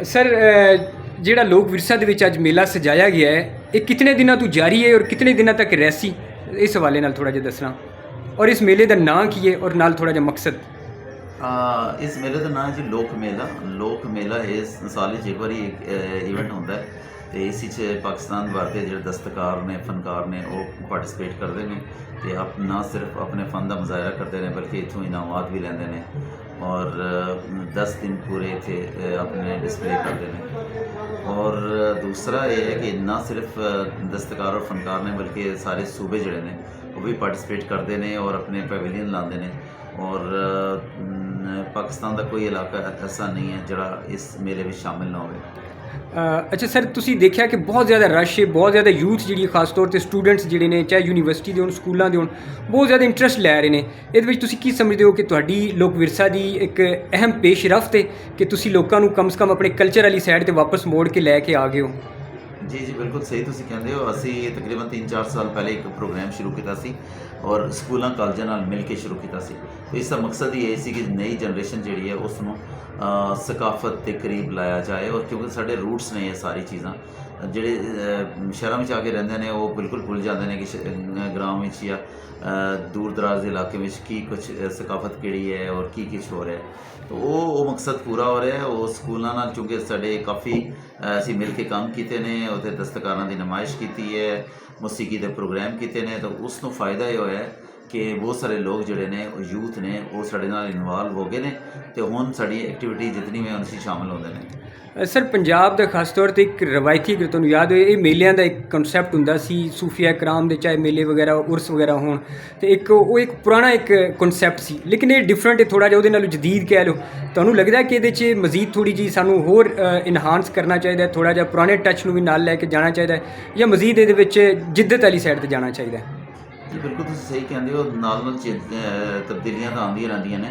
Sir ਜਿਹੜਾ ਲੋਕ ਵਿਰਸਾ ਦੇ ਵਿੱਚ ਅੱਜ ਮੇਲਾ ਸਜਾਇਆ ਗਿਆ ਹੈ, ਇਹ ਕਿਤਨੇ ਦਿਨਾਂ ਤੋਂ ਜਾਰੀ ਹੈ ਔਰ ਕਿਤਨੇ ਦਿਨਾਂ ਤੱਕ ਰਹਿਸੀ? ਇਸ ਹਵਾਲੇ ਨਾਲ ਥੋੜਾ ਜਿਹਾ ਦੱਸਣਾ, ਔਰ ਇਸ ਮੇਲੇ ਦਾ ਨਾਂ ਕੀ ਹੈ ਔਰ ਨਾਲ ਥੋੜਾ ਜਿਹਾ ਮਕਸਦ। ਇਸ ਮੇਲੇ ਦਾ ਨਾਮ ਹੈ ਜੀ ਲੋਕ ਮੇਲਾ ਇਸ ਸਾਲ 'ਚ ਇੱਕ ਵਾਰੀ ਇਵੈਂਟ ਹੁੰਦਾ ਹੈ ਤੇ ਇਸ 'ਚ ਪਾਕਿਸਤਾਨ ਭਰ ਦੇ ਜਿਹੜੇ ਦਸਤਕਾਰ ਨੇ, ਫਨਕਾਰ ਨੇ, ਉਹ ਪਾਰਟਿਸਿਪੇਟ ਕਰਦੇ ਨੇ ਤੇ ਨਾ ਸਿਰਫ ਆਪਣੇ ਫਨ ਦਾ ਮੁਜ਼ਾਹਰਾ ਕਰਦੇ ਨੇ ਬਲਕਿ ਇੱਥੋਂ ਇਨਾਮਾਤ ਵੀ ਲੈਂਦੇ ਨੇ ਔਰ 10 ਦਿਨ ਪੂਰੇ ਇੱਥੇ ਆਪਣੇ ਡਿਸਪਲੇ ਕਰਦੇ ਨੇ। ਔਰ ਦੂਸਰਾ ਇਹ ਹੈ ਕਿ ਨਾ ਸਿਰਫ ਦਸਤਕਾਰ ਔਰ ਫਨਕਾਰ ਨੇ ਬਲਕਿ ਸਾਰੇ ਸੂਬੇ ਜਿਹੜੇ ਨੇ ਉਹ ਵੀ ਪਾਰਟਿਸਿਪੇਟ ਕਰਦੇ ਨੇ ਔਰ ਆਪਣੇ ਪੈਵਿਲੀਅਨ ਲਾਉਂਦੇ ਨੇ। ਔਰ ਪਾਕਿਸਤਾਨ ਦਾ ਕੋਈ ਇਲਾਕਾ ਐਸਾ ਨਹੀਂ ਹੈ ਜਿਹੜਾ ਇਸ ਮੇਲੇ ਵਿੱਚ ਸ਼ਾਮਿਲ ਨਾ ਹੋਵੇ। ਅੱਛਾ ਸਰ, ਤੁਸੀਂ ਦੇਖਿਆ ਕਿ ਬਹੁਤ ਜ਼ਿਆਦਾ ਰਸ਼ ਹੈ, ਬਹੁਤ ਜ਼ਿਆਦਾ ਯੂਥ ਜਿਹੜੀ ਖਾਸ ਤੌਰ 'ਤੇ ਸਟੂਡੈਂਟਸ ਜਿਹੜੇ ਨੇ, ਚਾਹੇ ਯੂਨੀਵਰਸਿਟੀ ਦੇ ਹੋਣ, ਸਕੂਲਾਂ ਦੇ ਹੋਣ, ਬਹੁਤ ਜ਼ਿਆਦਾ ਇੰਟਰਸਟ ਲੈ ਰਹੇ ਨੇ। ਇਹਦੇ ਵਿੱਚ ਤੁਸੀਂ ਕੀ ਸਮਝਦੇ ਹੋ ਕਿ ਤੁਹਾਡੀ ਲੋਕ ਵਿਰਸਾ ਦੀ ਇੱਕ ਅਹਿਮ ਪੇਸ਼ਰਫਤ ਹੈ ਕਿ ਤੁਸੀਂ ਲੋਕਾਂ ਨੂੰ ਕਮ ਸੇ ਕਮ ਆਪਣੇ ਕਲਚਰ ਵਾਲੀ ਸਾਈਡ 'ਤੇ ਵਾਪਸ ਮੋੜ ਕੇ ਲੈ ਕੇ ਆ ਗਏ ਹੋ? ਜੀ ਬਿਲਕੁਲ ਸਹੀ ਤੁਸੀਂ ਕਹਿੰਦੇ ਹੋ। ਅਸੀਂ ਤਕਰੀਬਨ 3-4 ਸਾਲ ਪਹਿਲੇ ਇੱਕ ਪ੍ਰੋਗਰਾਮ ਸ਼ੁਰੂ ਕੀਤਾ ਸੀ ਔਰ ਸਕੂਲਾਂ ਕਾਲਜਾਂ ਨਾਲ ਮਿਲ ਕੇ ਸ਼ੁਰੂ ਕੀਤਾ ਸੀ। ਇਸ ਦਾ ਮਕਸਦ ਹੀ ਇਹ ਸੀ ਕਿ ਨਈ ਜਨਰੇਸ਼ਨ ਜਿਹੜੀ ਹੈ ਉਸ ਨੂੰ ਸਕਾਫਤ ਦੇ ਕਰੀਬ ਲਾਇਆ ਜਾਏ। ਔਰ ਕਿਉਂਕਿ ਸਾਡੇ ਰੂਟਸ ਨੇ ਇਹ ਸਾਰੀ ਚੀਜ਼ਾਂ, ਜਿਹੜੇ ਸ਼ਹਿਰਾਂ ਵਿੱਚ ਆ ਕੇ ਰਹਿੰਦੇ ਨੇ ਉਹ ਬਿਲਕੁਲ ਭੁੱਲ ਜਾਂਦੇ ਨੇ ਕਿ ਗ੍ਰਾਮ ਵਿੱਚ ਜਾਂ ਦੂਰ ਦਰਾਜ਼ ਦੇ ਇਲਾਕੇ ਵਿੱਚ ਕੀ ਕੁਛ ਸਕਾਫਤ ਕਿਹੜੀ ਹੈ ਔਰ ਕੀ ਕੁਛ ਹੋ ਰਿਹਾ ਹੈ। ਤਾਂ ਉਹ ਮਕਸਦ ਪੂਰਾ ਹੋ ਰਿਹਾ ਹੈ। ਉਹ ਸਕੂਲਾਂ ਨਾਲ ਚੂੰਕਿ ਸਾਡੇ ਕਾਫੀ ਅਸੀਂ ਮਿਲ ਕੇ ਕੰਮ ਕੀਤੇ ਨੇ, ਉੱਥੇ ਦਸਤਕਾਰਾਂ ਦੀ ਨੁਮਾਇਸ਼ ਕੀਤੀ ਹੈ, ਮੌਸੀਕੀ ਦੇ ਪ੍ਰੋਗਰਾਮ ਕੀਤੇ ਨੇ, ਤਾਂ ਉਸ ਨੂੰ ਫਾਇਦਾ ਇਹ ਹੋਇਆ ਕਿ ਬਹੁਤ ਸਾਰੇ ਲੋਕ ਜਿਹੜੇ ਨੇ ਉਹ ਯੂਥ ਨੇ ਉਹ ਸਾਡੇ ਨਾਲ ਇਨਵੋਲਵ ਹੋ ਗਏ ਨੇ ਤੇ ਹੁਣ ਸਾਡੀ ਐਕਟੀਵਿਟੀ ਜਿਤਨੀ ਵੀ ਉਹਨਾਂ 'ਚ ਸ਼ਾਮਿਲ ਹੁੰਦੇ ਨੇ। ਸਰ ਪੰਜਾਬ ਦਾ ਖਾਸ ਤੌਰ 'ਤੇ ਇੱਕ ਰਵਾਇਤੀ, ਅਗਰ ਤੁਹਾਨੂੰ ਯਾਦ ਹੋਏ, ਇਹ ਮੇਲਿਆਂ ਦਾ ਇੱਕ ਕਨਸੈਪਟ ਹੁੰਦਾ ਸੀ, ਸੂਫੀਆ ਕਰਾਮ ਦੇ ਚਾਹੇ ਮੇਲੇ ਵਗੈਰਾ ਉਰਸ ਵਗੈਰਾ ਹੋਣ, ਤੇ ਉਹ ਇੱਕ ਪੁਰਾਣਾ ਇੱਕ ਕਨਸੈਪਟ ਸੀ, ਲੇਕਿਨ ਇਹ ਡਿਫਰੈਂਟ ਹੈ ਥੋੜ੍ਹਾ ਜਿਹਾ, ਉਹਦੇ ਨਾਲੋਂ ਜਦੀਦ ਕਹਿ ਲਓ। ਤੁਹਾਨੂੰ ਲੱਗਦਾ ਕਿ ਇਹਦੇ 'ਚ ਮਜ਼ੀਦ ਥੋੜ੍ਹੀ ਜਿਹੀ ਸਾਨੂੰ ਹੋਰ ਇਨਹਾਂਸ ਕਰਨਾ ਚਾਹੀਦਾ, ਥੋੜ੍ਹਾ ਜਿਹਾ ਪੁਰਾਣੇ ਟੱਚ ਨੂੰ ਵੀ ਨਾਲ ਲੈ ਕੇ ਜਾਣਾ ਚਾਹੀਦਾ ਹੈ, ਜਾਂ ਮਜ਼ੀਦ ਇਹਦੇ ਵਿੱਚ ਜਿੱਦਤ ਵਾਲੀ ਸਾਈਡ 'ਤੇ ਜਾਣਾ ਚਾਹੀਦਾ ਹੈ? ਜੀ ਬਿਲਕੁਲ ਤੁਸੀਂ ਸਹੀ ਕਹਿੰਦੇ ਹੋ। ਨਾਲ ਤਬਦੀਲੀਆਂ ਤਾਂ ਆਉਂਦੀਆਂ ਰਹਿੰਦੀਆਂ ਨੇ।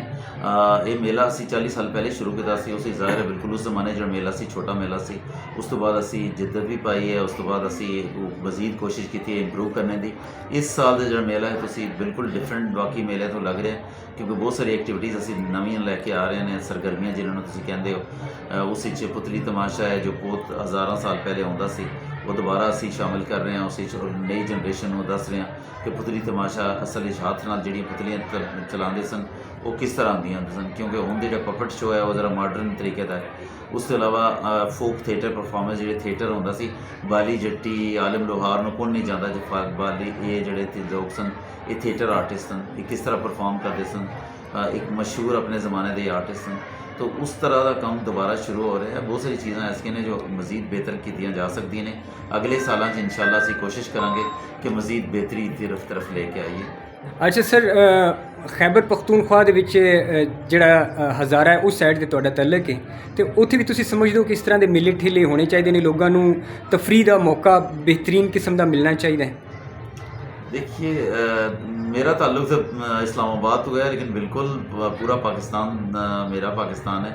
ਇਹ ਮੇਲਾ ਅਸੀਂ 40 ਸਾਲ ਪਹਿਲੇ ਸ਼ੁਰੂ ਕੀਤਾ ਸੀ। ਉਸ ਜ਼ਾਹਿਰ ਹੈ ਬਿਲਕੁਲ ਉਸ ਜ਼ਮਾਨੇ ਜਿਹੜਾ ਮੇਲਾ ਸੀ ਛੋਟਾ ਮੇਲਾ ਸੀ। ਉਸ ਤੋਂ ਬਾਅਦ ਅਸੀਂ ਜਿੱਦਤ ਵੀ ਪਾਈ ਹੈ, ਉਸ ਤੋਂ ਬਾਅਦ ਅਸੀਂ ਮਜ਼ੀਦ ਕੋਸ਼ਿਸ਼ ਕੀਤੀ ਹੈ ਇੰਪਰੂਵ ਕਰਨ ਦੀ। ਇਸ ਸਾਲ ਦਾ ਜਿਹੜਾ ਮੇਲਾ ਹੈ ਤੁਸੀਂ ਬਿਲਕੁਲ ਡਿਫਰੈਂਟ ਬਾਕੀ ਮੇਲੇ ਤੋਂ ਲੱਗ ਰਿਹਾ, ਕਿਉਂਕਿ ਬਹੁਤ ਸਾਰੀ ਐਕਟੀਵਿਟੀਜ਼ ਅਸੀਂ ਨਵੀਆਂ ਲੈ ਕੇ ਆ ਰਹੇ ਨੇ, ਸਰਗਰਮੀਆਂ ਜਿਹਨਾਂ ਨੂੰ ਤੁਸੀਂ ਕਹਿੰਦੇ ਹੋ। ਉਸ ਵਿੱਚ ਪੁਤਲੀ ਤਮਾਸ਼ਾ ਹੈ ਜੋ ਬਹੁਤ ਹਜ਼ਾਰਾਂ ਸਾਲ ਪਹਿਲੇ ਆਉਂਦਾ ਸੀ, ਉਹ ਦੁਬਾਰਾ ਅਸੀਂ ਸ਼ਾਮਿਲ ਕਰ ਰਹੇ ਹਾਂ। ਉਸ ਵਿੱਚ ਨਈ ਜਨਰੇਸ਼ਨ ਨੂੰ ਦੱਸ ਰਹੇ ਹਾਂ ਕਿ ਪੁਤਲੀ ਤਮਾਸ਼ਾ ਅਸਲ ਵਿੱਚ ਹੱਥ ਨਾਲ ਜਿਹੜੀਆਂ ਪੁਤਲੀਆਂ ਚਲਾਉਂਦੇ ਸਨ ਉਹ ਕਿਸ ਤਰ੍ਹਾਂ ਆਉਂਦੀਆਂ ਸਨ, ਕਿਉਂਕਿ ਹੁਣ ਦੇ ਜਿਹੜਾ ਪਪਟ ਸ਼ੋ ਹੈ ਉਹ ਜ਼ਰਾ ਮਾਡਰਨ ਤਰੀਕੇ ਦਾ ਹੈ। ਉਸ ਤੋਂ ਇਲਾਵਾ ਫੋਕ ਥੀਏਟਰ ਪਰਫਾਰਮੈਂਸ, ਜਿਹੜੇ ਥੀਏਟਰ ਹੁੰਦਾ ਸੀ, ਬਾਲੀ ਜੱਟੀ, ਆਲਮ ਲੋਹਾਰ ਨੂੰ ਕੌਣ ਨਹੀਂ ਜਾਣਦਾ ਜੋ ਬਾਲੀ, ਇਹ ਜਿਹੜੇ ਲੋਕ ਸਨ ਇਹ ਥੀਏਟਰ ਆਰਟਿਸਟ ਸਨ, ਇਹ ਕਿਸ ਤਰ੍ਹਾਂ ਪਰਫਾਰਮ ਕਰਦੇ ਸਨ, ਇੱਕ ਮਸ਼ਹੂਰ ਆਪਣੇ ਜ਼ਮਾਨੇ ਦੇ ਆਰਟਿਸਟ ਸਨ। तो उस तरह का काम दोबारा शुरू हो रहा है। बहुत सारी चीज़ें ऐसी ने जो मज़ीद बेहतर की जा सकती ने। अगले साल इंशाल्लाह असी कोशिश करांगे कि मज़ीद बेहतरी की तरफ लेके आइए। अच्छा सर, खैबर पख्तूनख्वा ਦੇ ਵਿੱਚ ਜਿਹੜਾ ਹਜ਼ਾਰਾ ਹੈ ਉਸ ਸਾਈਡ ਤੇ ਤੁਹਾਡਾ ਤਲਕ ਹੈ, ਤੇ ਉੱਥੇ ਵੀ ਤੁਸੀਂ ਸਮਝਦੇ ਹੋ ਕਿ ਇਸ ਤਰ੍ਹਾਂ ਦੇ ਮੇਲੇ ਠੇਲੇ ਹੋਣੇ ਚਾਹੀਦੇ ਨੇ, ਲੋਕਾਂ ਨੂੰ ਤਫਰੀਹ ਦਾ ਮੌਕਾ बेहतरीन किस्म ਦਾ मिलना चाहिए? देखिए मेरा ताल्लुक तो इस्लामाबाद तो है, लेकिन बिल्कुल पूरा पाकिस्तान मेरा पाकिस्तान है।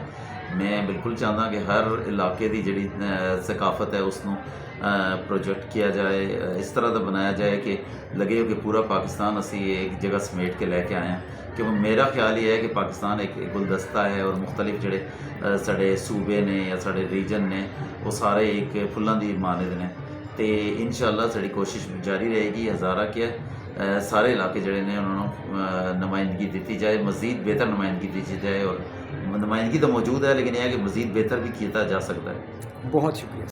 मैं बिल्कुल चाहता कि हर इलाके की जी सकाफत है उसनों प्रोजेक्ट किया जाए, इस तरह का बनाया जाए कि लगे कि पूरा पाकिस्तान असी एक जगह समेट के लैके आए हैं। क्योंकि मेरा ख्याल ये है कि पाकिस्तान एक गुलदस्ता है और मुख्तलिफ जोड़े साढ़े सूबे ने या साढ़े रीजन ने वो सारे एक फुलों की मानद ने। तो इंशाअल्लाह साड़ी कोशिश जारी रहेगी। हज़ारा क्या सारे इलाके जोड़े ने उन्होंने नुमाइंदगी दी जाए, मज़ीद बेहतर नुमाइंदगी दी जाए। और नुमाइंदगी तो मौजूद है, लेकिन यह है कि मज़ीद बेहतर भी किया जा सकता है। बहुत शुक्रिया।